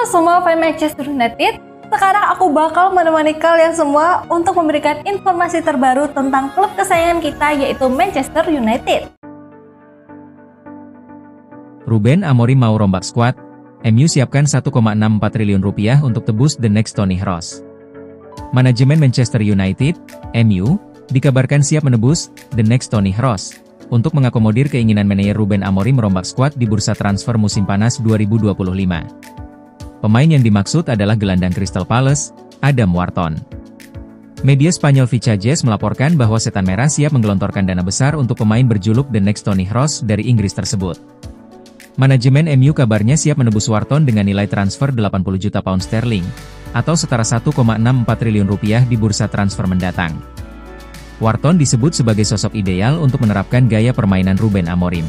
semua fans Manchester United, sekarang aku bakal menemani kalian semua untuk memberikan informasi terbaru tentang klub kesayangan kita yaitu Manchester United. Ruben Amorim mau rombak skuad, MU siapkan 1,64 triliun rupiah untuk tebus the next Toni Kroos. Manajemen Manchester United, MU, dikabarkan siap menebus the next Toni Kroos untuk mengakomodir keinginan manajer Ruben Amorim merombak skuad di bursa transfer musim panas 2025. Pemain yang dimaksud adalah gelandang Crystal Palace, Adam Wharton. Media Spanyol Fichajes melaporkan bahwa Setan Merah siap menggelontorkan dana besar untuk pemain berjuluk The Next Toni Kroos dari Inggris tersebut. Manajemen MU kabarnya siap menebus Wharton dengan nilai transfer 80 juta pound sterling, atau setara 1,64 triliun rupiah di bursa transfer mendatang. Wharton disebut sebagai sosok ideal untuk menerapkan gaya permainan Ruben Amorim.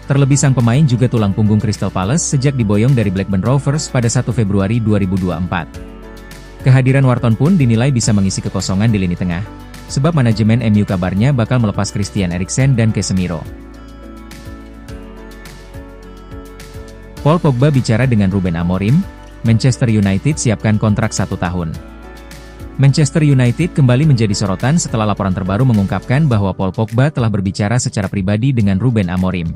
Terlebih sang pemain juga tulang punggung Crystal Palace sejak diboyong dari Blackburn Rovers pada 1 Februari 2024. Kehadiran Wharton pun dinilai bisa mengisi kekosongan di lini tengah, sebab manajemen MU kabarnya bakal melepas Christian Eriksen dan Casemiro. Paul Pogba bicara dengan Ruben Amorim, Manchester United siapkan kontrak 1 tahun. Manchester United kembali menjadi sorotan setelah laporan terbaru mengungkapkan bahwa Paul Pogba telah berbicara secara pribadi dengan Ruben Amorim.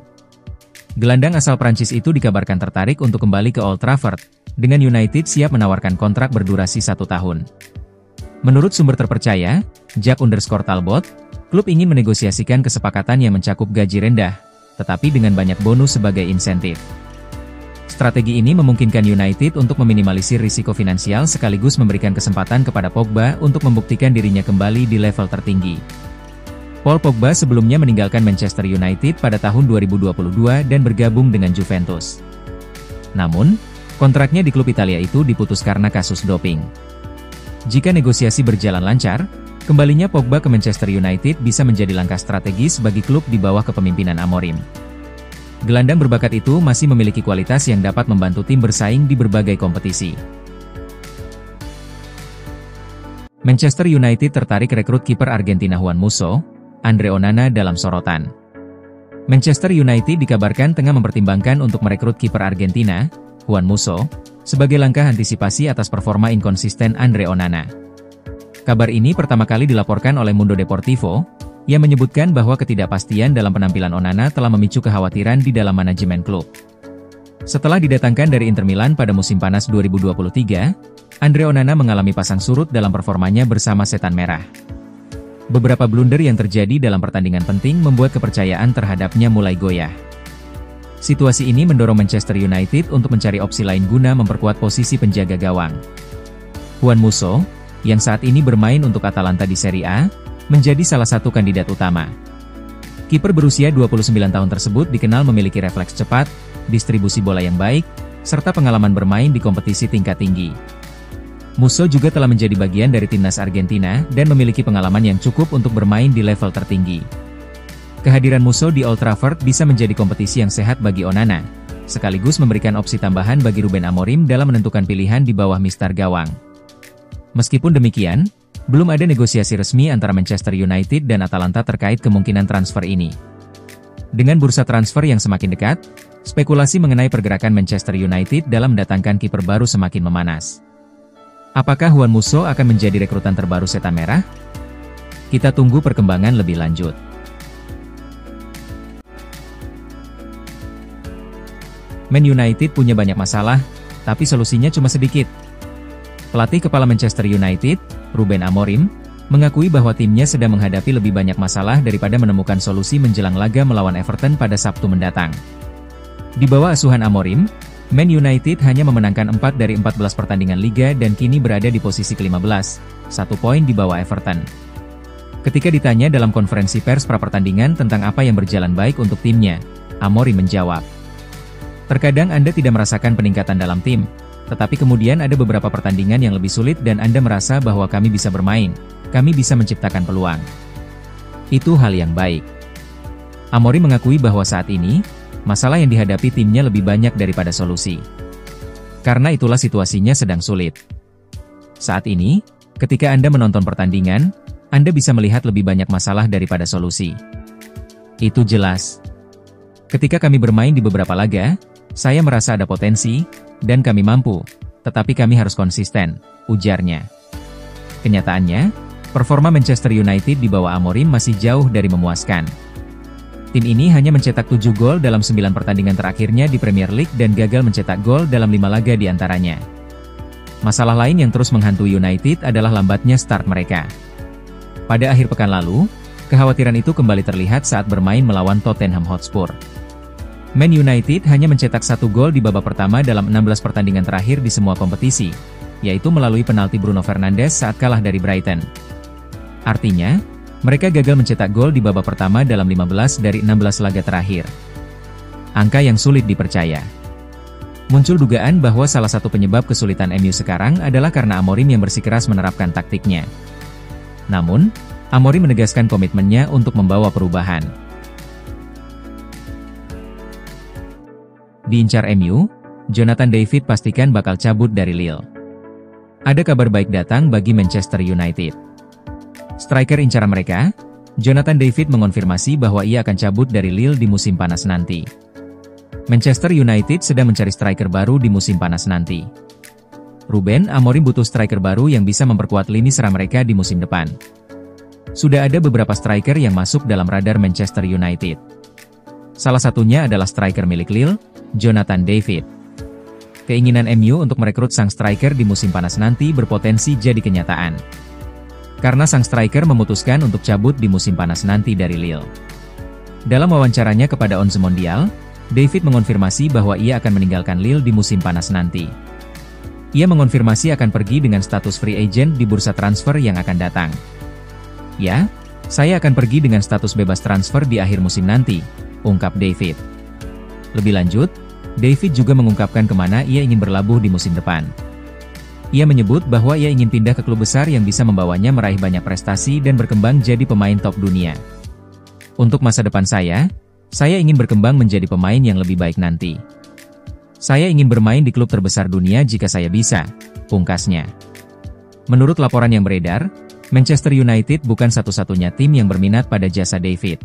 Gelandang asal Prancis itu dikabarkan tertarik untuk kembali ke Old Trafford, dengan United siap menawarkan kontrak berdurasi 1 tahun. Menurut sumber terpercaya, Jack_Talbot, klub ingin menegosiasikan kesepakatan yang mencakup gaji rendah, tetapi dengan banyak bonus sebagai insentif. Strategi ini memungkinkan United untuk meminimalisir risiko finansial sekaligus memberikan kesempatan kepada Pogba untuk membuktikan dirinya kembali di level tertinggi. Paul Pogba sebelumnya meninggalkan Manchester United pada tahun 2022 dan bergabung dengan Juventus. Namun, kontraknya di klub Italia itu diputus karena kasus doping. Jika negosiasi berjalan lancar, kembalinya Pogba ke Manchester United bisa menjadi langkah strategis bagi klub di bawah kepemimpinan Amorim. Gelandang berbakat itu masih memiliki kualitas yang dapat membantu tim bersaing di berbagai kompetisi. Manchester United tertarik rekrut kiper Argentina Juan Musso, Andre Onana dalam sorotan. Manchester United dikabarkan tengah mempertimbangkan untuk merekrut kiper Argentina, Juan Musso, sebagai langkah antisipasi atas performa inkonsisten Andre Onana. Kabar ini pertama kali dilaporkan oleh Mundo Deportivo, yang menyebutkan bahwa ketidakpastian dalam penampilan Onana telah memicu kekhawatiran di dalam manajemen klub. Setelah didatangkan dari Inter Milan pada musim panas 2023, Andre Onana mengalami pasang surut dalam performanya bersama Setan Merah. Beberapa blunder yang terjadi dalam pertandingan penting membuat kepercayaan terhadapnya mulai goyah. Situasi ini mendorong Manchester United untuk mencari opsi lain guna memperkuat posisi penjaga gawang. Juan Musso, yang saat ini bermain untuk Atalanta di Serie A, menjadi salah satu kandidat utama. Kiper berusia 29 tahun tersebut dikenal memiliki refleks cepat, distribusi bola yang baik, serta pengalaman bermain di kompetisi tingkat tinggi. Musso juga telah menjadi bagian dari timnas Argentina dan memiliki pengalaman yang cukup untuk bermain di level tertinggi. Kehadiran Musso di Old Trafford bisa menjadi kompetisi yang sehat bagi Onana, sekaligus memberikan opsi tambahan bagi Ruben Amorim dalam menentukan pilihan di bawah mistar gawang. Meskipun demikian, belum ada negosiasi resmi antara Manchester United dan Atalanta terkait kemungkinan transfer ini. Dengan bursa transfer yang semakin dekat, spekulasi mengenai pergerakan Manchester United dalam mendatangkan kiper baru semakin memanas. Apakah Juan Musso akan menjadi rekrutan terbaru Setan Merah? Kita tunggu perkembangan lebih lanjut. Man United punya banyak masalah, tapi solusinya cuma sedikit. Pelatih kepala Manchester United, Ruben Amorim, mengakui bahwa timnya sedang menghadapi lebih banyak masalah daripada menemukan solusi menjelang laga melawan Everton pada Sabtu mendatang. Di bawah asuhan Amorim, Man United hanya memenangkan 4 dari 14 pertandingan Liga dan kini berada di posisi ke-15, 1 poin di bawah Everton. Ketika ditanya dalam konferensi pers pra-pertandingan tentang apa yang berjalan baik untuk timnya, Amorim menjawab, "Terkadang Anda tidak merasakan peningkatan dalam tim, tetapi kemudian ada beberapa pertandingan yang lebih sulit dan Anda merasa bahwa kami bisa bermain, kami bisa menciptakan peluang. Itu hal yang baik." Amorim mengakui bahwa saat ini, masalah yang dihadapi timnya lebih banyak daripada solusi. Karena itulah situasinya sedang sulit. Saat ini, ketika Anda menonton pertandingan, Anda bisa melihat lebih banyak masalah daripada solusi. Itu jelas. Ketika kami bermain di beberapa laga, saya merasa ada potensi, dan kami mampu, tetapi kami harus konsisten, ujarnya. Kenyataannya, performa Manchester United di bawah Amorim masih jauh dari memuaskan. Tim ini hanya mencetak 7 gol dalam 9 pertandingan terakhirnya di Premier League dan gagal mencetak gol dalam 5 laga di antaranya. Masalah lain yang terus menghantui United adalah lambatnya start mereka. Pada akhir pekan lalu, kekhawatiran itu kembali terlihat saat bermain melawan Tottenham Hotspur. Man United hanya mencetak 1 gol di babak pertama dalam 16 pertandingan terakhir di semua kompetisi, yaitu melalui penalti Bruno Fernandes saat kalah dari Brighton. Artinya, mereka gagal mencetak gol di babak pertama dalam 15 dari 16 laga terakhir. Angka yang sulit dipercaya. Muncul dugaan bahwa salah satu penyebab kesulitan MU sekarang adalah karena Amorim yang bersikeras menerapkan taktiknya. Namun, Amorim menegaskan komitmennya untuk membawa perubahan. Diincar MU, Jonathan David pastikan bakal cabut dari Lille. Ada kabar baik datang bagi Manchester United. Striker incaran mereka, Jonathan David mengonfirmasi bahwa ia akan cabut dari Lille di musim panas nanti. Manchester United sedang mencari striker baru di musim panas nanti. Ruben Amorim butuh striker baru yang bisa memperkuat lini serang mereka di musim depan. Sudah ada beberapa striker yang masuk dalam radar Manchester United. Salah satunya adalah striker milik Lille, Jonathan David. Keinginan MU untuk merekrut sang striker di musim panas nanti berpotensi jadi kenyataan. Karena sang striker memutuskan untuk cabut di musim panas nanti dari Lille. Dalam wawancaranya kepada Onze Mondial, David mengonfirmasi bahwa ia akan meninggalkan Lille di musim panas nanti. Ia mengonfirmasi akan pergi dengan status free agent di bursa transfer yang akan datang. Ya, saya akan pergi dengan status bebas transfer di akhir musim nanti, ungkap David. Lebih lanjut, David juga mengungkapkan kemana ia ingin berlabuh di musim depan. Ia menyebut bahwa ia ingin pindah ke klub besar yang bisa membawanya meraih banyak prestasi dan berkembang jadi pemain top dunia. Untuk masa depan saya ingin berkembang menjadi pemain yang lebih baik nanti. Saya ingin bermain di klub terbesar dunia jika saya bisa, pungkasnya. Menurut laporan yang beredar, Manchester United bukan satu-satunya tim yang berminat pada jasa David.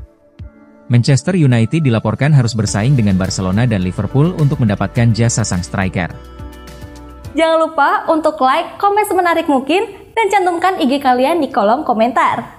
Manchester United dilaporkan harus bersaing dengan Barcelona dan Liverpool untuk mendapatkan jasa sang striker. Jangan lupa untuk like, komen semenarik mungkin, dan cantumkan IG kalian di kolom komentar.